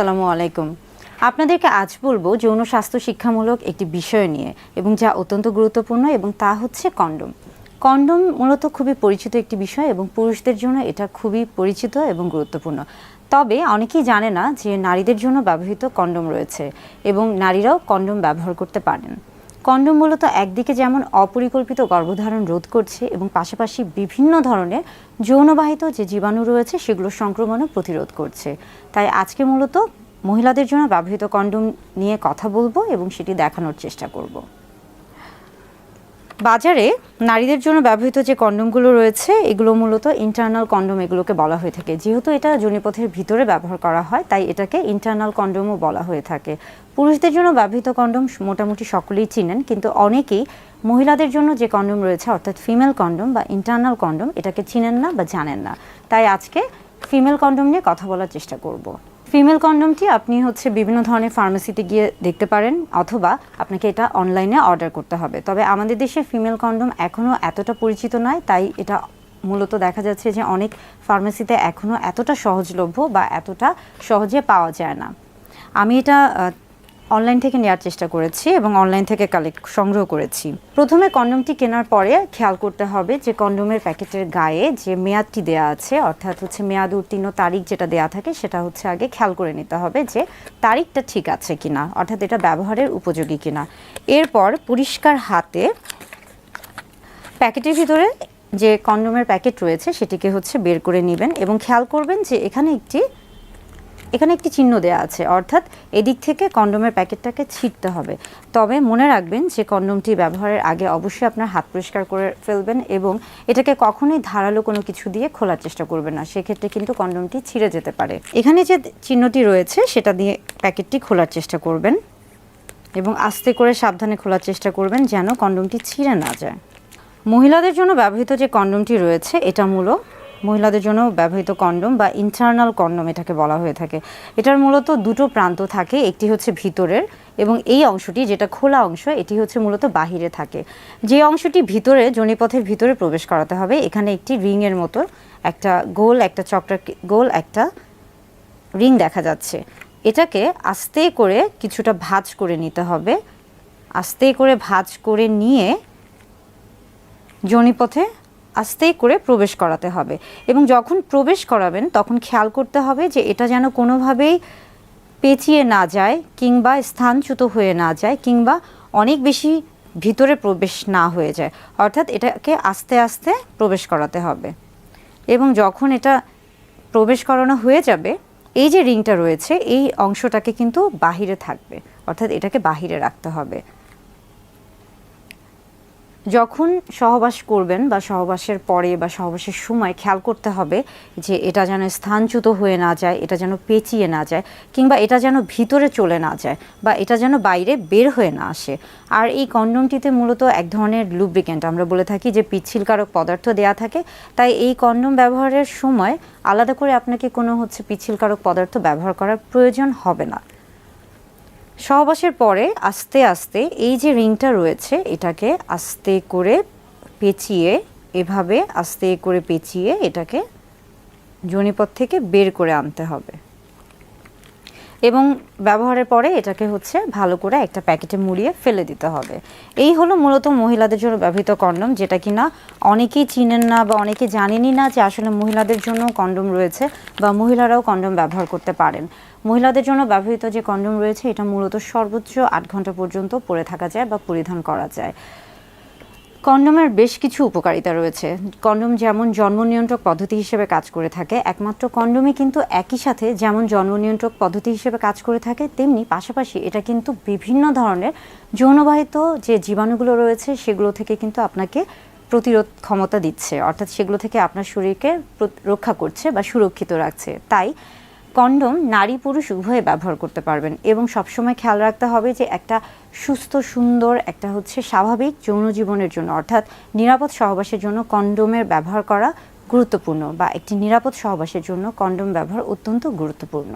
আসসালামু আলাইকুম। আপনাদেরকে আজ বলবো যৌন স্বাস্থ্য শিক্ষামূলক একটি বিষয় নিয়ে এবং যা অত্যন্ত গুরুত্বপূর্ণ এবং তা হচ্ছে কন্ডোম। কন্ডোম মূলত খুবই পরিচিত একটি বিষয় এবং পুরুষদের জন্য এটা খুবই পরিচিত এবং গুরুত্বপূর্ণ। তবে অনেকেই জানে না যে নারীদের জন্য ব্যবহৃত কন্ডোম রয়েছে এবং নারীরাও কন্ডোম ব্যবহার করতে পারেন। কন্ডোম মূলত একদিকে যেমন অপরিকল্পিত গর্ভধারণ রোধ করছে এবং পাশাপাশি বিভিন্ন ধরনের যৌনবাহিত যে জীবাণু রয়েছে সেগুলোর সংক্রমণও প্রতিরোধ করছে। তাই আজকে মূলত মহিলাদের জন্য ব্যবহৃত কন্ডোম নিয়ে কথা বলবো এবং সেটি দেখানোর চেষ্টা করব। বাজারে নারীদের জন্য ব্যবহৃত যে কন্ডোমগুলো রয়েছে এগুলো মূলত ইন্টারনাল কন্ডোম এগুলোকে বলা হয়ে থাকে। যেহেতু এটা যোনিপথের ভিতরে ব্যবহার করা হয় তাই এটাকে ইন্টারনাল কন্ডোমও বলা হয়ে থাকে। পুরুষদের জন্য ব্যবহৃত কন্ডোম মোটামুটি সকলেই চিনেন, কিন্তু অনেকেই মহিলাদের জন্য যে কন্ডোম রয়েছে অর্থাৎ ফিমেল কন্ডোম বা ইন্টারনাল কন্ডোম এটাকে চিনেন না বা জানেন না। তাই আজকে ফিমেল কন্ডোম নিয়ে কথা বলার চেষ্টা করব। ফিমেল কন্ডোমটি আপনি বিভিন্ন ধরনের ফার্মেসিতে গিয়ে দেখতে পারেন অথবা আপনাকে এটা অনলাইনে অর্ডার করতে হবে। তবে আমাদের দেশে ফিমেল কন্ডোম এখনও এতটা পরিচিত নয়, তাই এটা মূলত দেখা যাচ্ছে যে অনেক ফার্মেসিতে এখনও এতটা সহজলভ্য বা এতটা সহজে পাওয়া যায় না। আমি এটা অনলাইন থেকে নেওয়ার চেষ্টা করেছি এবং অনলাইন থেকে সংগ্রহ করেছি। প্রথমে কন্ডোমটি কেনার পরে খেয়াল করতে হবে যে কন্ডোমের প্যাকেটের গায়ে যে মেয়াদটি দেয়া আছে অর্থাৎ মেয়াদ উত্তীর্ণ তারিখ যেটা দেয়া থাকে সেটা আগে খেয়াল করে নিতে হবে যে তারিখটা ঠিক আছে কিনা, অর্থাৎ এটা ব্যবহারের উপযোগী কিনা। এরপর পরিষ্কার হাতে প্যাকেটের ভিতরে যে কন্ডোমের প্যাকেট রয়েছে সেটিকে বের করে নেবেন এবং খেয়াল করবেন যে এখানে একটি চিহ্ন দেওয়া আছে, অর্থাৎ এদিক থেকে কন্ডোমের প্যাকেটটাকে ছিঁড়তে হবে। তবে মনে রাখবেন যে কন্ডোমটি ব্যবহারের আগে অবশ্যই আপনার হাত পরিষ্কার করে ফেলবেন এবং এটাকে কখনোই ধারালো কোনো কিছু দিয়ে খোলার চেষ্টা করবেন না, সেক্ষেত্রে কিন্তু কন্ডোমটি ছিঁড়ে যেতে পারে। এখানে যে চিহ্নটি রয়েছে সেটা দিয়ে প্যাকেটটি খোলার চেষ্টা করবেন এবং আস্তে করে সাবধানে খোলার চেষ্টা করবেন যেন কন্ডোমটি ছিঁড়ে না যায়। মহিলাদের জন্য ব্যবহৃত যে কন্ডোমটি রয়েছে এটা মহিলাদের জন্য ব্যবহৃত কন্ডোম বা ইন্টারনাল কন্ডোম এটাকে বলা হয়ে থাকে। এটার মূলত দুটো প্রান্ত থাকে, একটি ভিতরের এবং এই অংশটি যেটা খোলা অংশ এটি মূলত বাহিরে থাকে। যে অংশটি ভিতরে যোনিপথের ভিতরে প্রবেশ করাতে হবে এখানে একটি রিংয়ের মতো একটা গোল একটা রিং দেখা যাচ্ছে। এটাকে আস্তে করে কিছুটা ভাঁজ করে নিতে হবে। আস্তে করে ভাঁজ করে নিয়ে যোনিপথে আস্তে করে প্রবেশ করাতে হবে এবং যখন প্রবেশ করাবেন তখন খেয়াল করতে হবে যে এটা যেন কোনোভাবেই পেঁচিয়ে না যায় কিংবা স্থানচ্যুত হয়ে না যায় কিংবা অনেক বেশি ভিতরে প্রবেশ না হয়ে যায়, অর্থাৎ এটাকে আস্তে আস্তে প্রবেশ করাতে হবে। এবং যখন এটা প্রবেশ করানো হয়ে যাবে এই যে রিংটা রয়েছে এই অংশটাকে কিন্তু বাহিরে থাকবে, অর্থাৎ এটাকে বাহিরে রাখতে হবে। যখন সহবাস করবেন বা সহবাসের পরে বা সহবাসের সময় খেয়াল করতে হবে যে এটা যেন স্থানচ্যুত হয়ে না যায়, এটা যেন পেঁচিয়ে না যায় কিংবা এটা যেন ভিতরে চলে না যায় বা এটা যেন বাইরে বের হয়ে না আসে। আর এই কন্ডোমটিতে মূলত এক ধরনের লুব্রিক্যান্ট আমরা বলে থাকি যে পিচ্ছিলকারক পদার্থ দেয়া থাকে, তাই এই কন্ডোম ব্যবহারের সময় আলাদা করে আপনাকে কোনো পিচ্ছিলকারক পদার্থ ব্যবহার করার প্রয়োজন হবে না। সহবাসের পরে আস্তে আস্তে এই যে রিংটা রয়েছে এটাকে আস্তে করে পেঁচিয়ে আস্তে করে পেঁচিয়ে এটাকে যোনিপথ থেকে বের করে আনতে হবে এবং ব্যবহারের পরে এটাকে ভালো করে একটা প্যাকেটে মুড়িয়ে ফেলে দিতে হবে। এই হলো মূলত মহিলাদের জন্য ব্যবহৃত কন্ডোম, যেটা কিনা অনেকেই চিনেন না বা অনেকে জানেনই না যে আসলে মহিলাদের জন্য কন্ডোম রয়েছে বা মহিলারাও কন্ডোম ব্যবহার করতে পারেন। মহিলাদের জন্য ব্যবহৃত যে কন্ডোম রয়েছে এটা মূলত সর্বোচ্চ 8 ঘন্টা পর্যন্ত পরে থাকা যায় বা পরিধান করা যায়। কন্ডোমের বেশ কিছু উপকারিতা রয়েছে। কন্ডোম যেমন জন্ম নিয়ন্ত্রক পদ্ধতি হিসেবে কাজ করে থাকে, একমাত্র কন্ডোমই কিন্তু একই সাথে যেমন জন্ম নিয়ন্ত্রক পদ্ধতি হিসেবে কাজ করে থাকে তেমনি পাশাপাশি এটা কিন্তু বিভিন্ন ধরনের যৌনবাহিত যে জীবাণুগুলো রয়েছে সেগুলো থেকে কিন্তু আপনাকে প্রতিরোধ ক্ষমতা দিচ্ছে, অর্থাৎ সেগুলো থেকে আপনার শরীরকে রক্ষা করছে বা সুরক্ষিত রাখছে। তাই কন্ডোম নারী পুরুষ উভয়ে ব্যবহার করতে পারবেন এবং সবসময় খেয়াল রাখতে হবে যে একটা সুস্থ সুন্দর একটা স্বাভাবিক যৌন জীবনের জন্য অর্থাৎ নিরাপদ সহবাসের জন্য কন্ডোমের ব্যবহার করা গুরুত্বপূর্ণ বা একটি নিরাপদ সহবাসের জন্য কন্ডোম ব্যবহার অত্যন্ত গুরুত্বপূর্ণ।